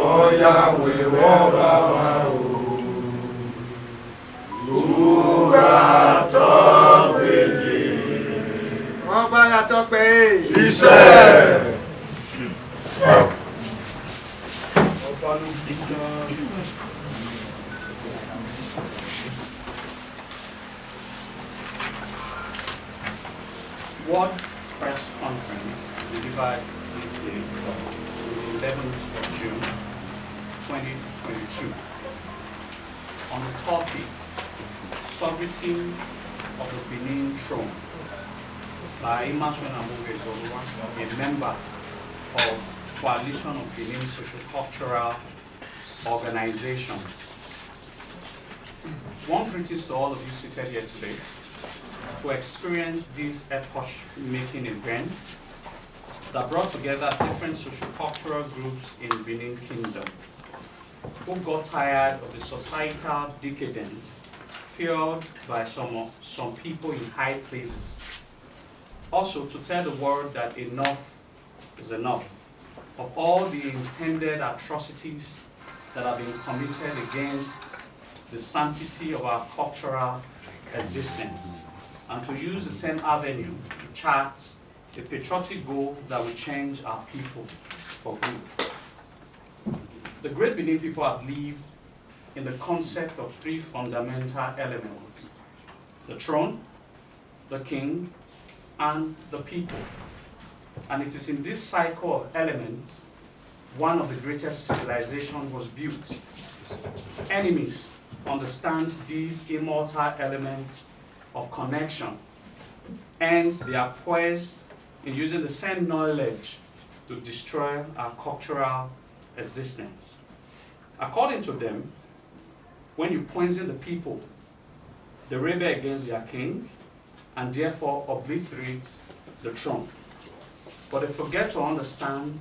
Yahweh Oba Luga Tokwe Oba ya Tokwe Ise Oba World Press Conference delivered this day on the 11th of June 2022 on the topic Sovereignty of the Benin Throne by Emerson Amoge, a member of Coalition of Benin Socio-Cultural Organizations. One greetings to all of you seated here today to experience these epoch-making events that brought together different socio-cultural groups in Benin Kingdom who got tired of the societal decadence fueled by some people in high places. Also to tell the world that enough is enough of all the intended atrocities that have been committed against the sanctity of our cultural existence, and to use the same avenue to chart a patriotic goal that will change our people for good. The great Benin people have lived in the concept of three fundamental elements: the throne, the king, and the people. And it is in this cycle of elements one of the greatest civilizations was built. Enemies understand these immortal elements of connection, hence they are poised in using the same knowledge to destroy our cultural existence. According to them, when you poison the people, they rebel against their king and therefore obliterate the throne. But they forget to understand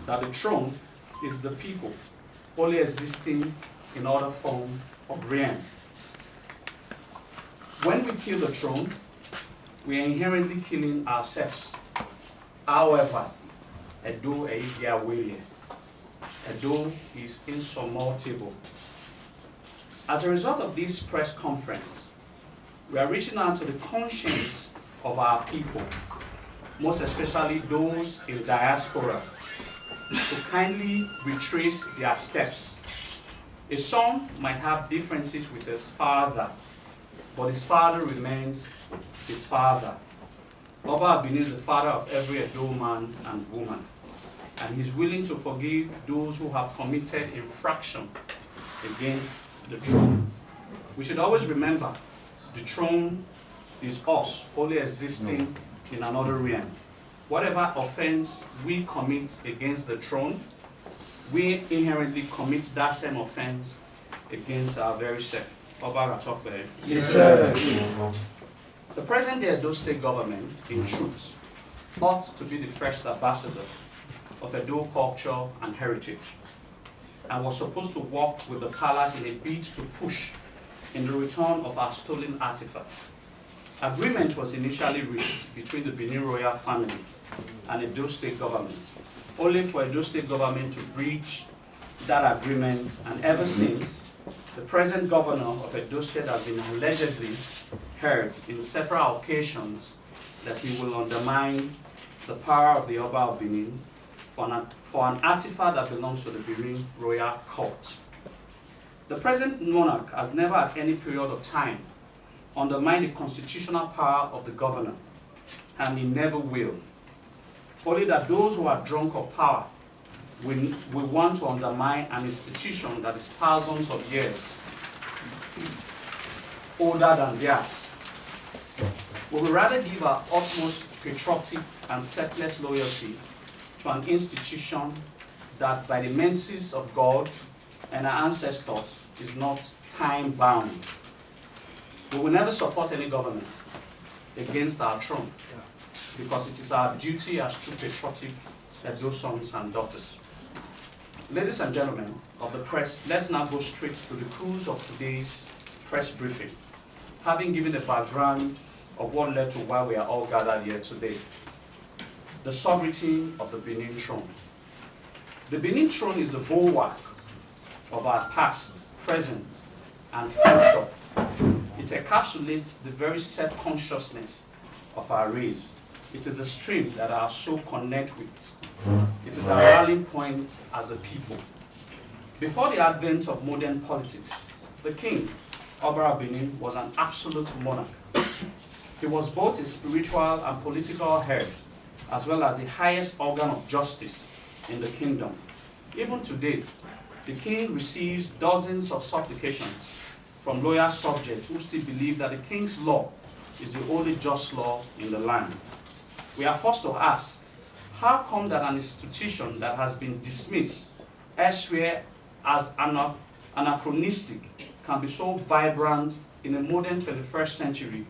that the throne is the people, only existing in other form of realm. When we kill the throne, we are inherently killing ourselves. However, Edo is insurmountable. As a result of this press conference, we are reaching out to the conscience of our people, most especially those in diaspora, to kindly retrace their steps. A son might have differences with his father, but his father remains his father. Oba Benin is the father of every Edo man and woman, and he's willing to forgive those who have committed infraction against the throne. We should always remember the throne is us, only existing in another realm. Whatever offense we commit against the throne, we inherently commit that same offense against our very self. Yes, sir. The present-day Edo State government, in truth, ought to be the first ambassador of Edo culture and heritage, and was supposed to work with the palace in a bid to push in the return of our stolen artifacts. Agreement was initially reached between the Benin royal family and Edo State government, only for Edo State government to breach that agreement, and ever since, the present governor of Edo State has been allegedly heard in several occasions that he will undermine the power of the Oba of Benin for an artifact that belongs to the Benin royal court. The present monarch has never at any period of time undermined the constitutional power of the governor, and he never will. Only that those who are drunk of power will want to undermine an institution that is thousands of years older than theirs. We would rather give our utmost patriotic and selfless loyalty to an institution that, by the mercies of God and our ancestors, is not time-bound. We will never support any government against our throne, because it is our duty as true patriotic Edo sons and daughters. Ladies and gentlemen of the press, let's now go straight to the cruise of today's press briefing, having given a background of what led to why we are all gathered here today: the sovereignty of the Benin throne. The Benin throne is the bulwark of our past, present, and future. It encapsulates the very self-consciousness of our race. It is a stream that our soul connect with. It is our rallying point as a people. Before the advent of modern politics, the king, Oba of Benin, was an absolute monarch. He was both a spiritual and political head, as well as the highest organ of justice in the kingdom. Even today, the king receives dozens of supplications from loyal subjects who still believe that the king's law is the only just law in the land. We are forced to ask, how come that an institution that has been dismissed elsewhere as anachronistic can be so vibrant in a modern 21st century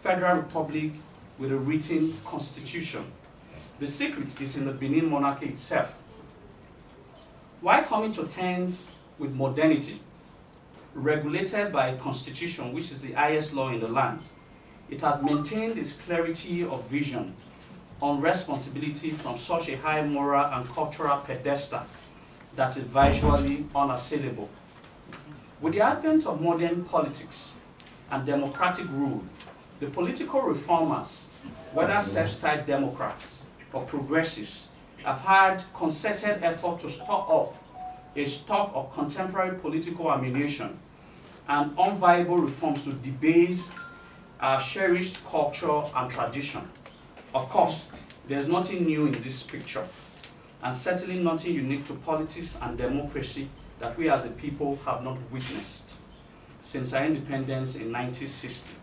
federal republic with a written constitution? The secret is in the Benin monarchy itself. While coming to terms with modernity, regulated by a constitution which is the highest law in the land, it has maintained its clarity of vision on responsibility from such a high moral and cultural pedestal that is visually unassailable. With the advent of modern politics and democratic rule, the political reformers, whether self-styled Democrats or progressives, have had concerted effort to stock up a stock of contemporary political ammunition and unviable reforms to debase our cherished culture and tradition. Of course, there's nothing new in this picture, and certainly nothing unique to politics and democracy that we as a people have not witnessed since our independence in 1960.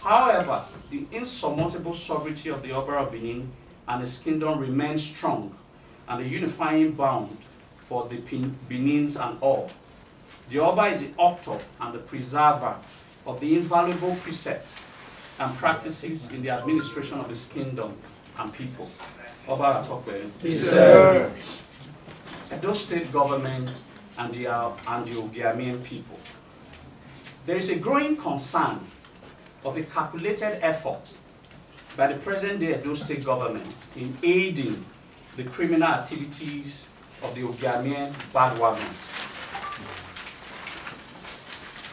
However, the insurmountable sovereignty of the Oba of Benin and his kingdom remains strong, and the unifying bond for the Benins and all. The Oba is the author and the preserver of the invaluable precepts and practices in the administration of his kingdom and people. Oba Atokwe. Yes, sir. Edo state government and the Ogiemen people. There is a growing concern of a calculated effort by the present-day Edo state government in aiding the criminal activities of the Ogiemen bandwagons.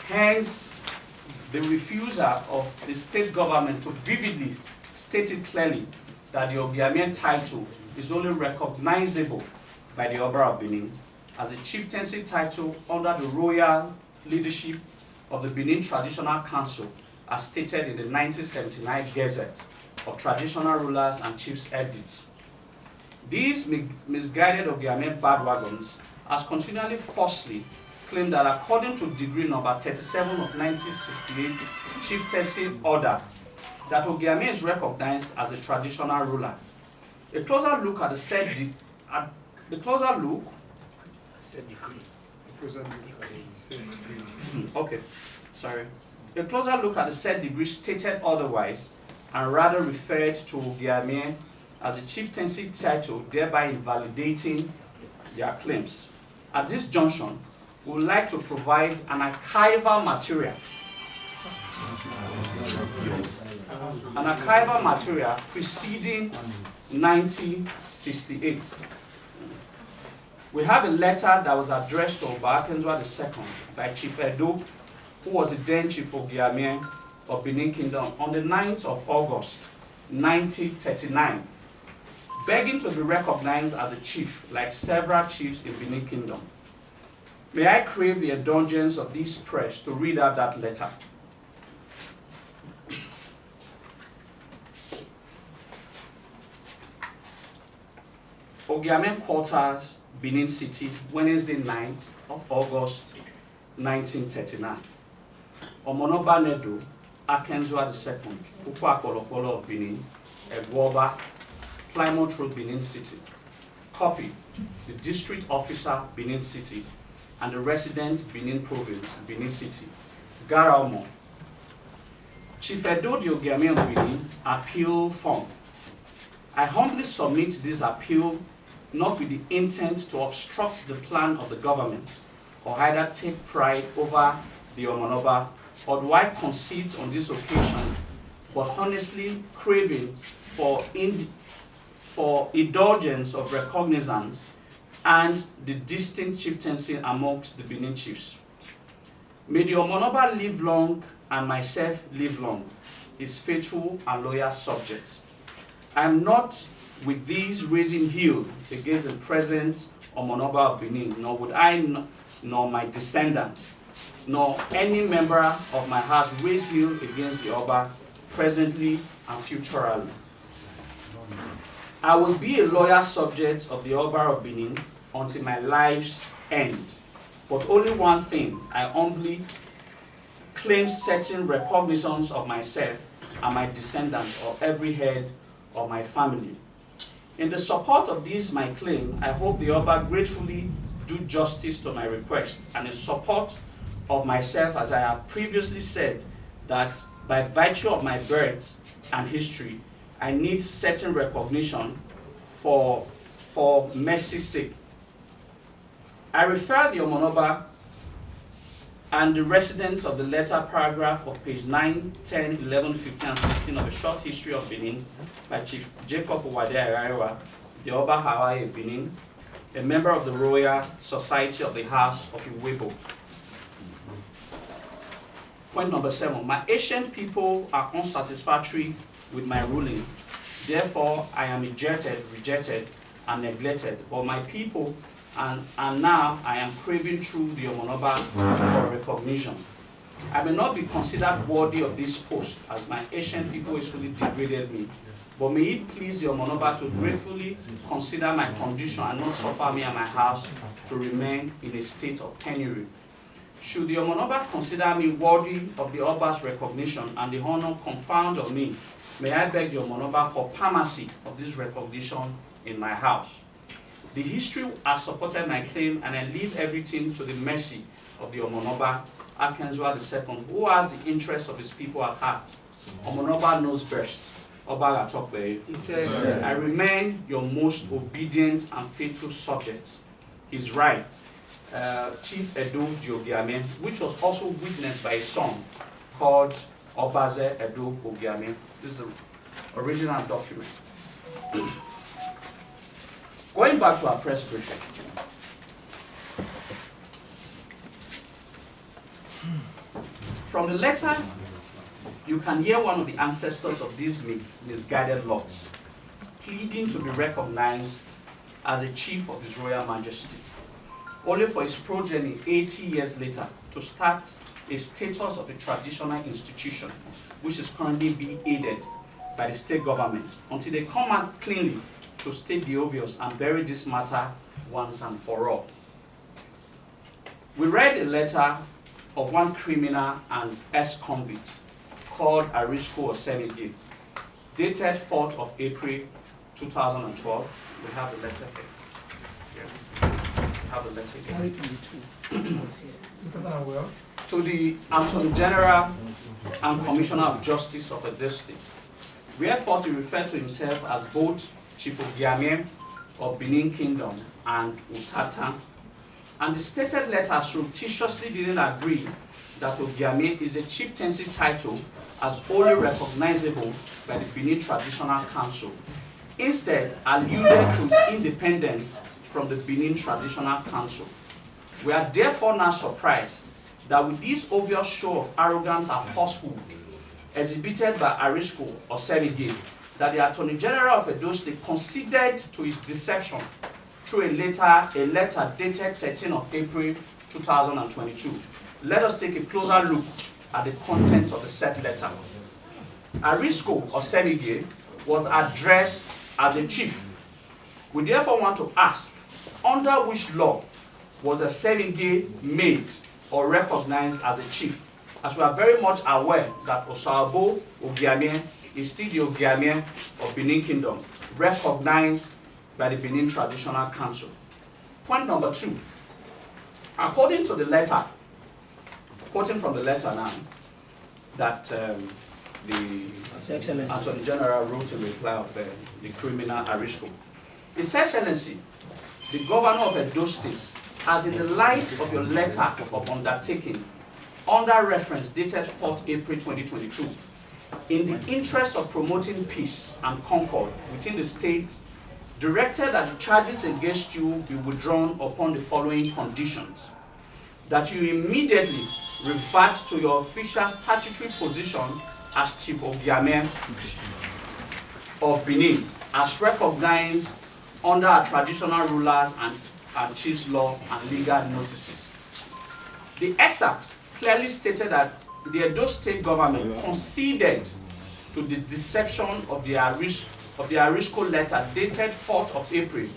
Hence, the refusal of the state government to vividly state it clearly that the Ogiemen title is only recognizable by the Oba of Benin as a chieftaincy title under the royal leadership of the Benin Traditional Council as stated in the 1979 Gazette of Traditional Rulers and Chiefs Edicts. These misguided Ogiemen bandwagons has continually falsely claimed that according to degree number 37 of 1968 Chieftaincy Order, that Ogiemen is recognized as a traditional ruler. A closer look at the said decree. Okay, sorry. A closer look at the said degree stated otherwise, and rather referred to Ogiemen as a chieftaincy title, thereby invalidating their claims. At this junction, we would like to provide an archival material. An archival material preceding 1968. We have a letter that was addressed to Oba Akenzwa II by Chief Edo, who was the then Chief Ogiemen of Benin Kingdom, on the 9th of August, 1939, begging to be recognized as a chief, like several chiefs in Benin Kingdom. May I crave the indulgence of this press to read out that letter. Ogiemen Quarters, Benin City, Wednesday 9th of August, 1939. Omonoba Nedo, Akenzwa II, Ukwa Kolokolo of Benin, Egwoba, Plymouth Road, Benin City. Copy, the District Officer, Benin City, and the Resident, Benin Province, Benin City. Garaumo. Chief Edo the Ogiemen of Benin, appeal form. I humbly submit this appeal not with the intent to obstruct the plan of the government or either take pride over the Omonoba, or do I concede on this occasion, but honestly craving for indulgence of recognizance and the distinct chieftaincy amongst the Benin chiefs. May the Omonoba live long and myself live long, his faithful and loyal subject. I am not with these raising heel against the present Omonoba of Benin, nor would I, nor my descendants, nor any member of my house raise heel against the Oba presently and futurally. I will be a loyal subject of the Oba of Benin until my life's end. But only one thing, I humbly claim certain recognitions of myself and my descendants or every head of my family. In the support of this my claim, I hope the Oba gratefully do justice to my request, and in support of myself, as I have previously said, that by virtue of my birth and history, I need certain recognition for mercy's sake. I refer the Omonoba and the residents of the letter paragraph of page 9, 10, 11, 15, and 16 of a short history of Benin by Chief Jacob Owade Araiwa, the Oba Hawaii Benin, a member of the Royal Society of the House of Iwebo. Point number 7, my ancient people are unsatisfactory with my ruling. Therefore, I am rejected, and neglected. But my people, and now I am craving through the Omonoba for recognition. I may not be considered worthy of this post, as my ancient people has fully degraded me. But may it please the Omonoba to gratefully consider my condition and not suffer me and my house to remain in a state of penury. Should the Omonoba consider me worthy of the Oba's recognition and the honor conferred on me, may I beg the Omonoba for primacy of this recognition in my house. The history has supported my claim, and I leave everything to the mercy of the Omonoba Akenzua II, who has the interests of his people at heart. Omonoba knows best. Oba Gatokwe. I remain your most obedient and faithful subject. He's right. Chief Edo Ogiemen, which was also witnessed by a son called Obaze Edo Ogiemen. This is the original document. Going back to our press briefing. From the letter, you can hear one of the ancestors of these misguided lots pleading to be recognized as a chief of His Royal Majesty, only for his progeny 80 years later to start a status of a traditional institution, which is currently being aided by the state government, until they come out cleanly to state the obvious and bury this matter once and for all. We read a letter of one criminal and ex-convict called Arisco Osemide, dated 4th of April 2012. We have the letter here. We have the letter here. To the Attorney General and Commissioner of Justice of Edo State, wherefore he referred to himself as both Chief Ogiemen of Benin Kingdom and Utata, and the stated letter surreptitiously didn't agree that Ogiemen is a chieftaincy title as only recognizable by the Benin Traditional Council. Instead, alluded to its independence from the Benin Traditional Council. We are therefore now surprised that with this obvious show of arrogance and falsehood exhibited by Arisco Osemide, that the Attorney General of Edo State conceded to his deception through a letter dated 13th of April 2022. Let us take a closer look at the content of the said letter. Arisco Osemide was addressed as a chief. We therefore want to ask, under which law was Osemide made or recognized as a chief? As we are very much aware that Osabo Ogiemen is still the Ogiemen of Benin Kingdom, recognized by the Benin Traditional Council. Point number 2. According to the letter, quoting from the letter now, that the Attorney General wrote in reply of the criminal Arisco. His Excellency, the Governor of Edo State, as in the light of your letter of undertaking, under reference dated 4th April 2022, in the interest of promoting peace and concord within the state directed that the charges against you be withdrawn upon the following conditions: that you immediately revert to your official statutory position as Chief Ogiemen of Benin, as recognized under our traditional rulers and chiefs' law and legal notices. The excerpt clearly stated that the Edo State government conceded to the deception of the Arisco letter dated 4th of April,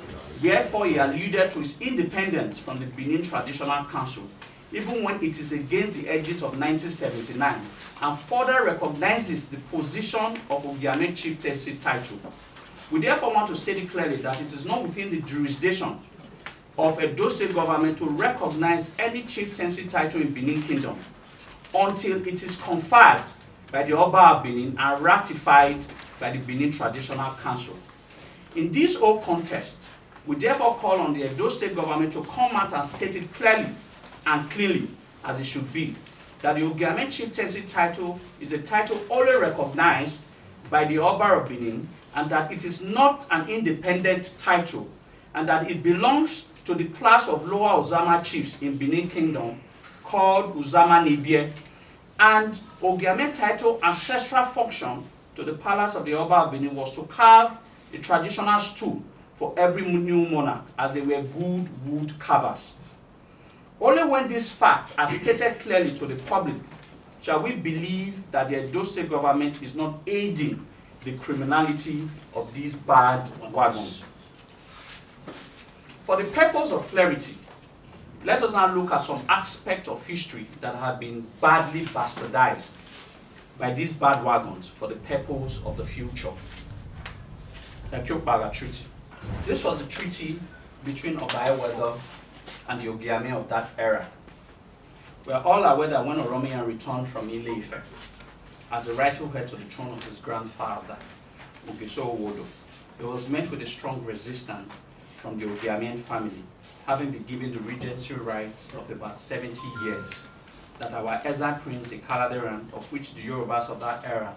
wherefore he alluded to his independence from the Benin Traditional Council, even when it is against the edict of 1979, and further recognizes the position of Ogiemen chieftaincy title. We therefore want to state it clearly that it is not within the jurisdiction of Edo State government to recognize any chieftaincy title in Benin Kingdom until it is conferred by the Oba of Benin and ratified by the Benin Traditional Council. In this whole context, we therefore call on the Edo State government to come out and state it clearly and clearly, as it should be, that the Ogiemen chieftaincy title is a title only recognized by the Oba of Benin, and that it is not an independent title, and that it belongs to the class of lower Uzama chiefs in Benin Kingdom called Uzama Nibie, and Ogiemen title ancestral function to the palace of the Oba of Benin was to carve a traditional stool for every new monarch, as they were good wood carvers. Only when these facts are stated clearly to the public shall we believe that the Edo State government is not aiding the criminality of these bad wagons. For the purpose of clarity, let us now look at some aspects of history that have been badly bastardized by these bad wagons for the purpose of the future. The Kyokbaga Treaty. This was the treaty between Obayewedo and the Ogiemen of that era. We are all aware that when Oromiyan returned from Ile-Ife as the rightful heir to the throne of his grandfather, Ogeso Owodo, he was met with a strong resistance from the Ogiemen family, having been given the regency right of about 70 years, that our Eza Prince, a Kaladeran, of which the Yorubas of that era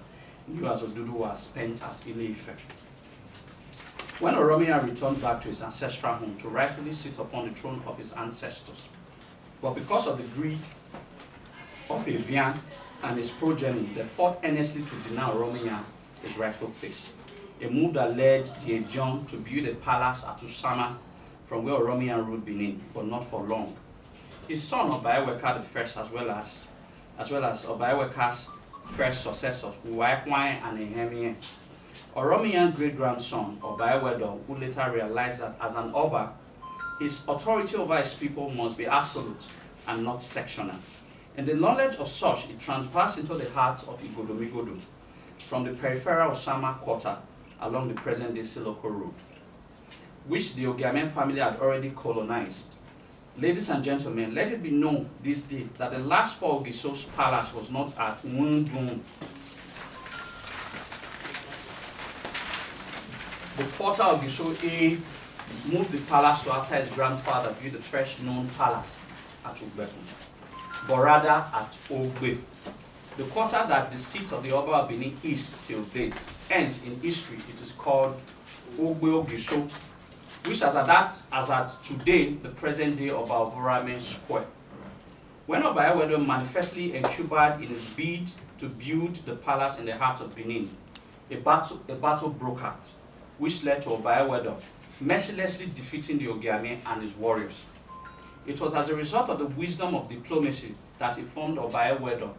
knew as Oduduwa, spent at Ile-Ife. When Oromiyan returned back to his ancestral home to rightfully sit upon the throne of his ancestors, but because of the greed of Evian and his progeny, they fought earnestly to deny Oromiyan his rightful place. A move that led the Ejion to build a palace at Usama, from where Oromiyan ruled Benin, but not for long. His son Obayeweka I, as well as Obayeweka's first successors, Uwaekwai and Ehemie. Oromiyan's great-grandson, Obayewedo, who later realized that as an Oba, his authority over his people must be absolute and not sectional. And the knowledge of such, it transversed into the hearts of Igodomigodo, from the peripheral Osama quarter along the present-day Siloko Road, which the Ogiemen family had already colonized. Ladies and gentlemen, let it be known this day that the last for Ogiso's palace was not at Wundun. The porter of Ogiso A moved the palace to after his grandfather built the first known palace at Ugbekun, but rather at Ogbe, the quarter that the seat of the Oba of Benin is till date. Hence, in history, it is called Ogbe Ogiso, which as at today, the present day Oba of Oramen Square. When Obayewedo manifestly incubated in his bid to build the palace in the heart of Benin, a battle broke out, which led to Obayewedo mercilessly defeating the Ogiemen and his warriors. It was as a result of the wisdom of diplomacy that he formed Obayewedo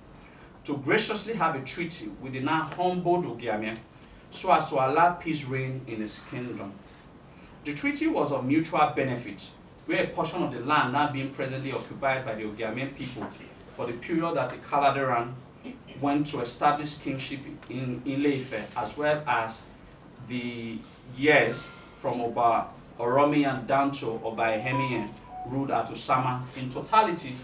to graciously have a treaty with the now humbled Ogiemen so as to allow peace reign in his kingdom. The treaty was of mutual benefit, where a portion of the land now being presently occupied by the Ogiemen people for the period that the Kaladeran went to establish kingship in Ile-Ife, as well as the years from Oba Oromiyan down to Oba Ehemien ruled at Usama. In totality,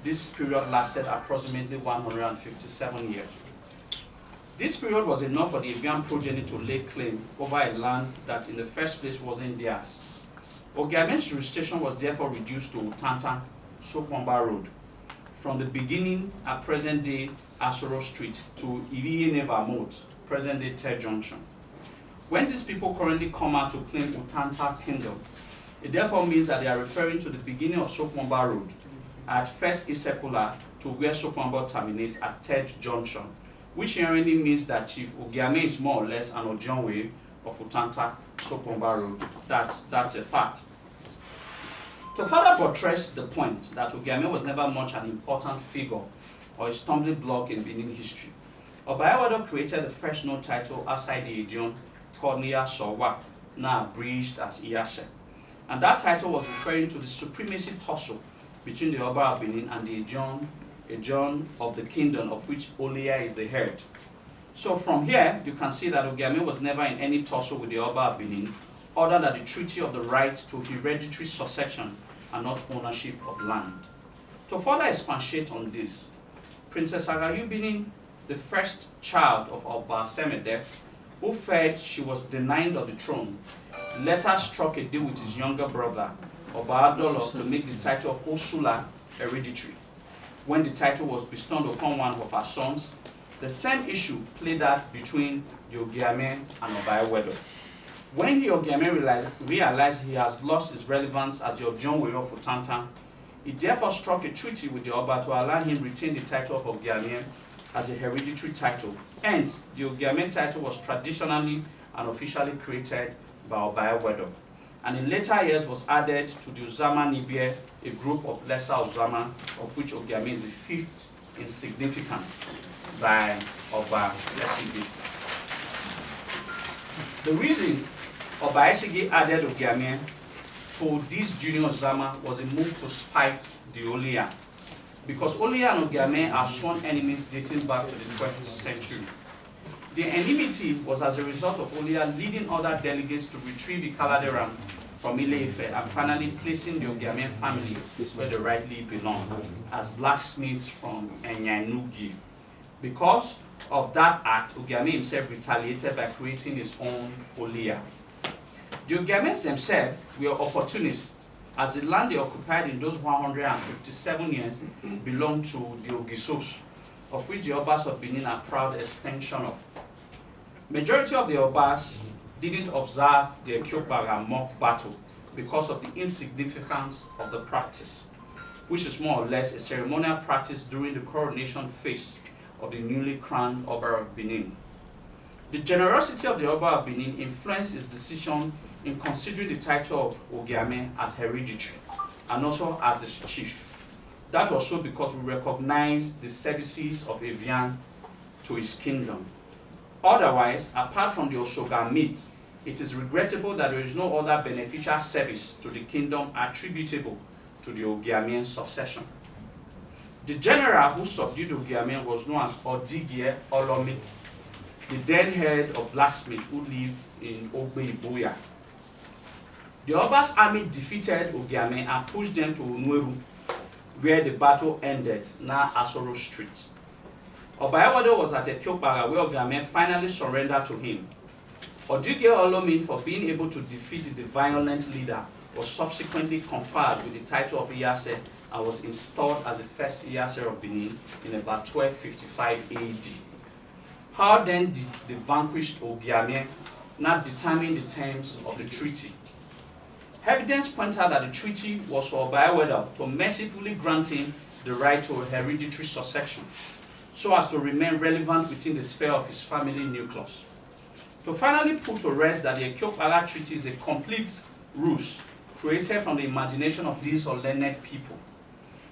this period lasted approximately 157 years. This period was enough for the Evian progeny to lay claim over a land that in the first place wasn't theirs. Ogiemen's jurisdiction was therefore reduced to Tantan, Sokwamba Road, from the beginning at present-day Asoro Street to Iriye Neva Moat, present-day Third Junction. When these people currently come out to claim Utanta Kingdom, it therefore means that they are referring to the beginning of Sokwamba Road at First Isekula to where Sokwamba terminates at Third Junction, which inherently means that Chief Ogiemen is more or less an Ojonwe of Utanta Sokwamba Road. That's a fact. To further buttress the point that Ogiemen was never much an important figure or a stumbling block in Benin history, Obayawedo created the first known title outside the Idiom called Nia Sowa, now abridged as Iyase. And that title was referring to the supremacy tussle between the Oba of Benin and the Ejon of the kingdom of which Olia is the head. So from here, you can see that Ogiemen was never in any tussle with the Oba of Benin, other than the treaty of the right to hereditary succession and not ownership of land. To further expatiate on this, Princess Agayu Benin, the first child of Oba Semede, who felt she was denied of the throne, later struck a deal with his younger brother, Oba Adolo, to make the title of Osula hereditary. When the title was bestowed upon one of her sons, the same issue played out between the Ogiemen and Obayawedo. When the Ogiemen realized he has lost his relevance as the Ojonwe of Utanta, he therefore struck a treaty with the Oba to allow him retain the title of Ogiemen as a hereditary title. Hence, the Ogiemen title was traditionally and officially created by Obayawedo, and in later years was added to the Uzama Nibie, a group of lesser Uzama, of which Ogiemen is the fifth in significance by Oba Esigi. The reason Oba Esigi added Ogiemen to this junior Uzama was a move to spite the Olia, because Olia and Ogiemen are sworn enemies dating back to the 12th century. The enmity was as a result of Olia leading other delegates to retrieve Ikaladeram from Ile-Ife and finally placing the Ogiemen family where they rightly belong, as blacksmiths from Enyanugi. Because of that act, Ogiemen himself retaliated by creating his own Olia. The Ogiemens themselves were opportunists, as the land they occupied in those 157 years belonged to the Ogisos, of which the Obas of Benin are proud extension of. Majority of the Obas didn't observe the Ekyopaga mock battle because of the insignificance of the practice, which is more or less a ceremonial practice during the coronation phase of the newly crowned Oba of Benin. The generosity of the Oba of Benin influenced his decision in considering the title of Ogiemen as hereditary and also as his chief. That was so because we recognize the services of Evian to his kingdom. Otherwise, apart from the Oshoga myth, it is regrettable that there is no other beneficial service to the kingdom attributable to the Ogiemen succession. The general who subdued Ogiemen was known as Odigie Olomi, the then head of blacksmith who lived in Ogbe-Iboya. The Oba's army defeated Ogiemen and pushed them to Unweru, where the battle ended, now Asoro Street. Obayawedo was at Ekyopaga, where Ogiemen finally surrendered to him. Odigie Olomi, for being able to defeat the violent leader, was subsequently conferred with the title of Iyase and was installed as the first Iyase of Benin in about 1255 AD. How then did the vanquished Ogiemen not determine the terms of the treaty? Evidence pointed out that the treaty was for Obayawedo to mercifully grant him the right to a hereditary succession, so as to remain relevant within the sphere of his family nucleus. To finally put to rest that the Ekyopaga Treaty is a complete ruse created from the imagination of these unlearned people.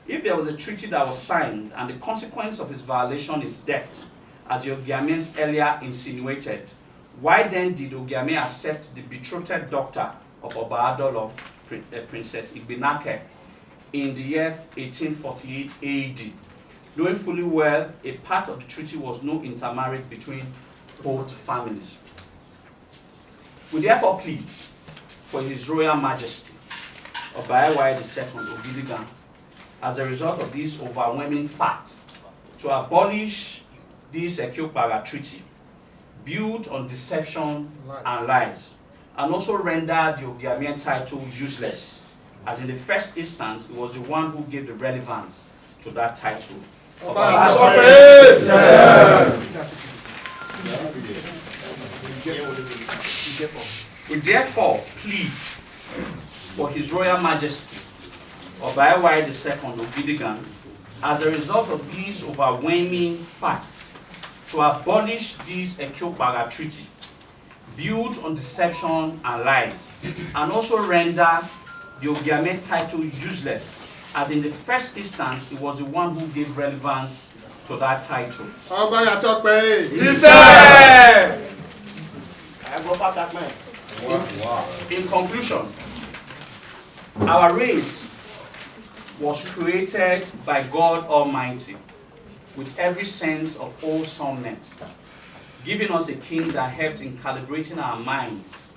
If there was a treaty that was signed and the consequence of its violation is death, as the Ogiemens earlier insinuated, why then did Ogiemen accept the betrothed daughter of Oba Adolo, Princess Igbinake, in the year 1848 AD, knowing fully well a part of the treaty was no intermarriage between both families? We therefore plead for His Royal Majesty, Obayawedo II Ogidigan, as a result of this overwhelming fact, to abolish this Ekyopaga Treaty, built on deception and lies, and also render the Ogiemen title useless, as in the first instance, it was the one who gave the relevance to that title. We therefore plead for His Royal Majesty, Oba II Ogidigan, as a result of these overwhelming facts, to abolish this Ekyokpaga Treaty, built on deception and lies, and also render the Ogiemen title useless, as in the first instance, it was the one who gave relevance to that title. In conclusion, our race was created by God Almighty with every sense of wholesomeness, giving us a king that helped in calibrating our minds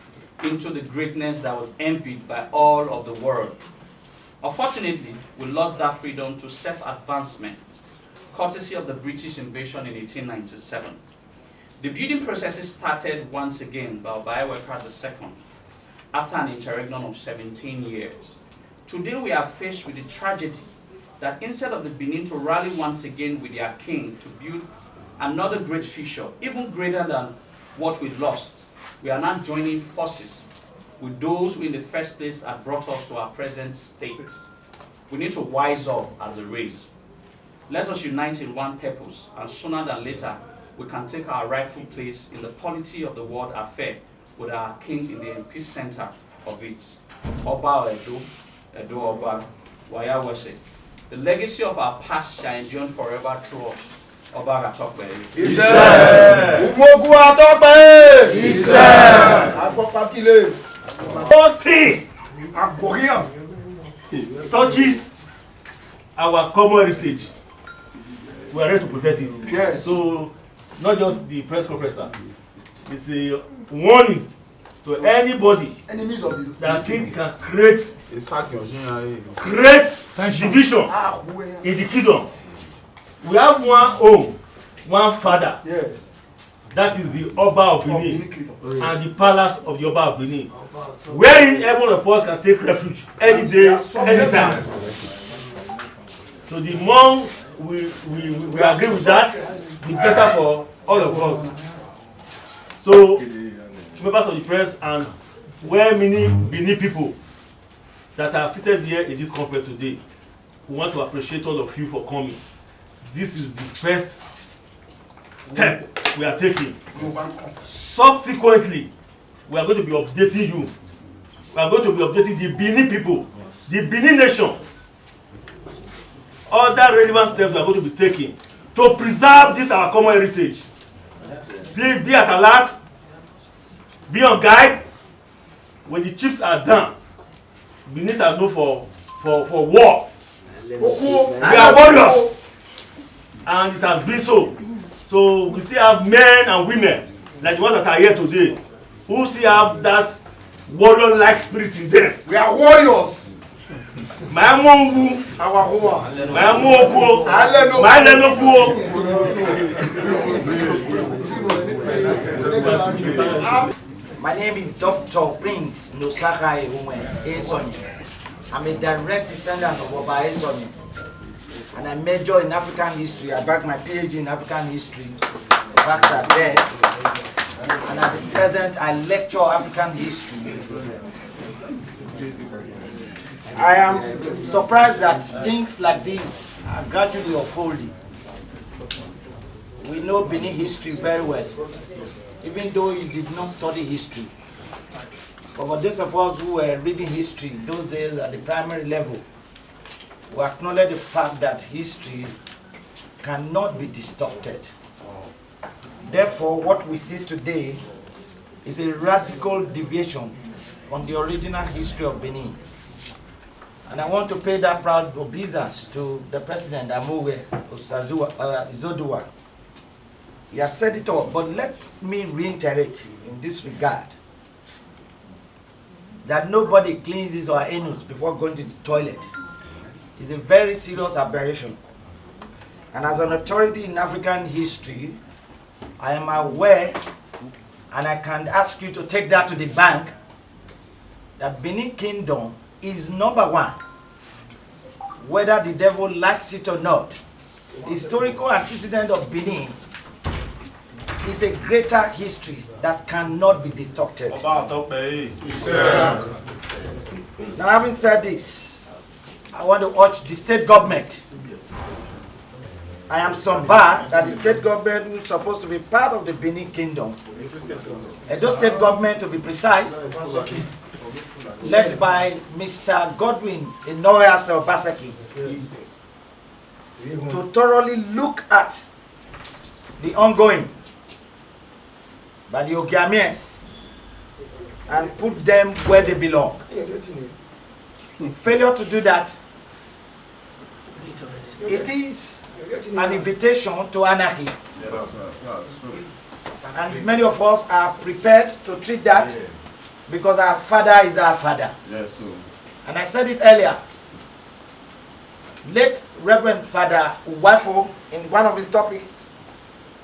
into the greatness that was envied by all of the world. Unfortunately, we lost that freedom to self-advancement, courtesy of the British invasion in 1897. The building processes started once again by Oba II after an interregnum of 17 years. Today we are faced with the tragedy that instead of the Benin to rally once again with their king to build another great future, even greater than what we lost, we are now joining forces with those who in the first place had brought us to our present state. We need to wise up as a race. Let us unite in one purpose, and sooner than later, we can take our rightful place in the polity of the world affair with our king in the epicenter of it. Oba Edo Oba, Waya Wese. The legacy of our past shall endure forever through us. Oba Gatokbe. Umogu Atokbe. Nothing touches our common heritage. We are ready to protect it. Yes. So, not just the press conference, it's a warning to anybody Enemies of the that think can create division in the kingdom. We have one home, one father. Yes. That is the Oba of Benin and the palace of the Oba of Benin, wherein every one of us can take refuge any day, anytime. So the more we agree with that, the better for all of us. So, members of the press and many Benin people that are seated here in this conference today, we want to appreciate all of you for coming. This is the first step we are taking. Subsequently, we are going to be updating you. We are going to be updating the Benin people, the Benin nation. Other relevant steps we are going to be taking to preserve this our common heritage. Please be at alert, be on guard. When the chips are done, Benin are known for war. We are warriors, and it has been so. So we still have men and women like the ones that are here today who still have that warrior-like spirit in them. We are warriors. My mom, Our woman. my mom, My name is Dr. Prince Nosaka Esonye. I'm a direct descendant of Oba Esonye, and I major in African history. I back my PhD in African history back there, and at the present I lecture African history. I am surprised that things like this are gradually unfolding. We know Benin history very well, even though you did not study history. But for those of us who were reading history those days at the primary level, we acknowledge the fact that history cannot be distorted. Therefore, what we see today is a radical deviation from the original history of Benin. And I want to pay that proud obeisance to the President Amowe Izodua. He has said it all, but let me reiterate in this regard that nobody cleans his or her anus before going to the toilet. It's a very serious aberration. And as an authority in African history, I am aware, and I can ask you to take that to the bank, that Benin Kingdom is number one. Whether the devil likes it or not, the historical antecedent of Benin is a greater history that cannot be distorted. Now, having said this, I want to urge the state government. I am Somba, that the state government is supposed to be part of the Benin Kingdom. Edo State government, to be precise, led by Mr. Godwin Inoyas Obaseki, to thoroughly look at the ongoing by the Ogiemens and put them where they belong. Failure to do that, it is an invitation to anarchy. And many of us are prepared to treat that because our father is our father. And I said it earlier. Late Reverend Father Uwafo, in one of his topics,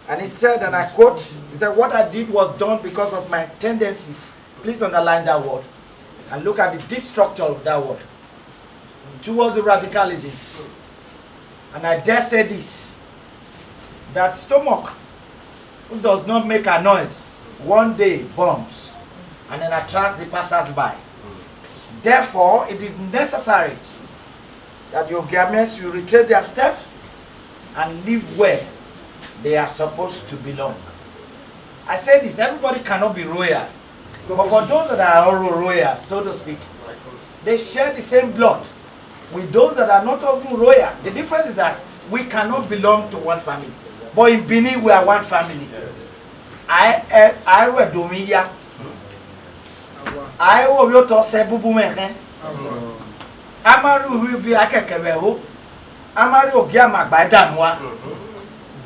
and he said, and I quote, he said, "What I did was done because of my tendencies." Please underline that word and look at the deep structure of that word towards the radicalism. And I dare say this, that stomach who does not make a noise one day bombs and then attracts the passers-by. Therefore, it is necessary that the Ogiemens should retrace their step and live where they are supposed to belong. I say this, everybody cannot be royal. But for those that are all royal, so to speak, they share the same blood with those that are not even royal. The difference is that we cannot belong to one family. But in Benin, we are one family. I read Domiya. I will to say bubu mehen. Amaru rivi akekebeho. Amaru ogiama baidamwa.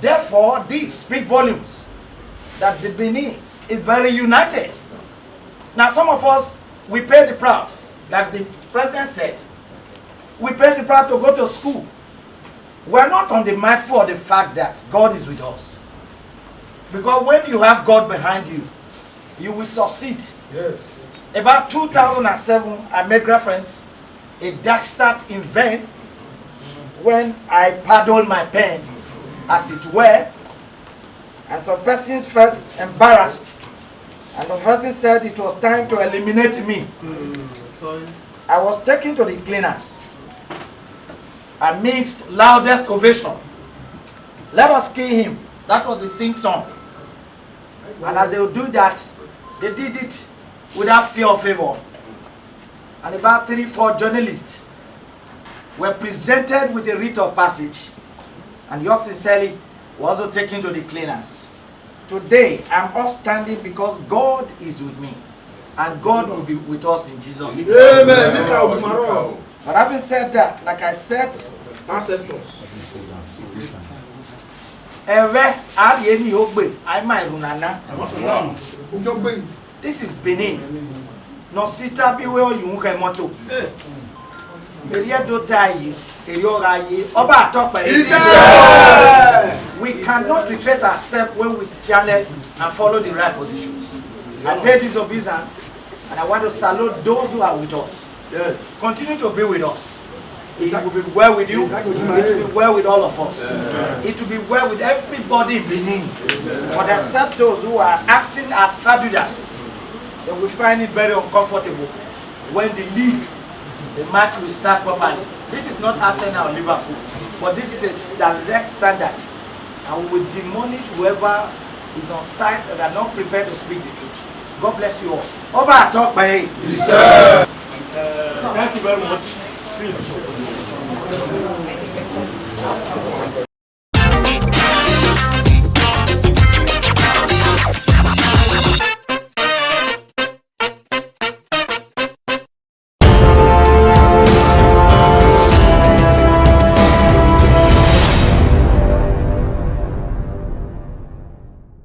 Therefore, these speak volumes that the Benin is very united. Now, some of us, we pay the proud, like the president said. We pay the proud to go to school. We are not on the mindful of the fact that God is with us. Because when you have God behind you, you will succeed. Yes. About 2007, I made reference a dark start event when I paddled my pen, as it were, and some persons felt embarrassed. And the person said it was time to eliminate me. I was taken to the cleaners amidst loudest ovation. Let us kill him. That was the sing song. And as they would do that, they did it without fear or favor. And about 3-4 journalists were presented with a writ of passage. And yours sincerely was also taken to the cleaners. Today, I'm all standing because God is with me. And God will be with us in Jesus' name. Amen. But having said that, like I said, Ancestors. This is Benin. No sita bi we oyun ke moto. We cannot betray ourselves when we challenge and follow the right positions. I pay this obeisance and I want to salute those who are with us. Continue to be with us. It will be well with you. It will be well with all of us. It will be well with everybody in Benin. But except those who are acting as strategists, they will find it very uncomfortable when the match will start properly. This is not Arsenal or Liverpool, but this is a direct standard. And we will demolish whoever is on site and are not prepared to speak the truth. God bless you all. Oba talk by Thank you very much. Please.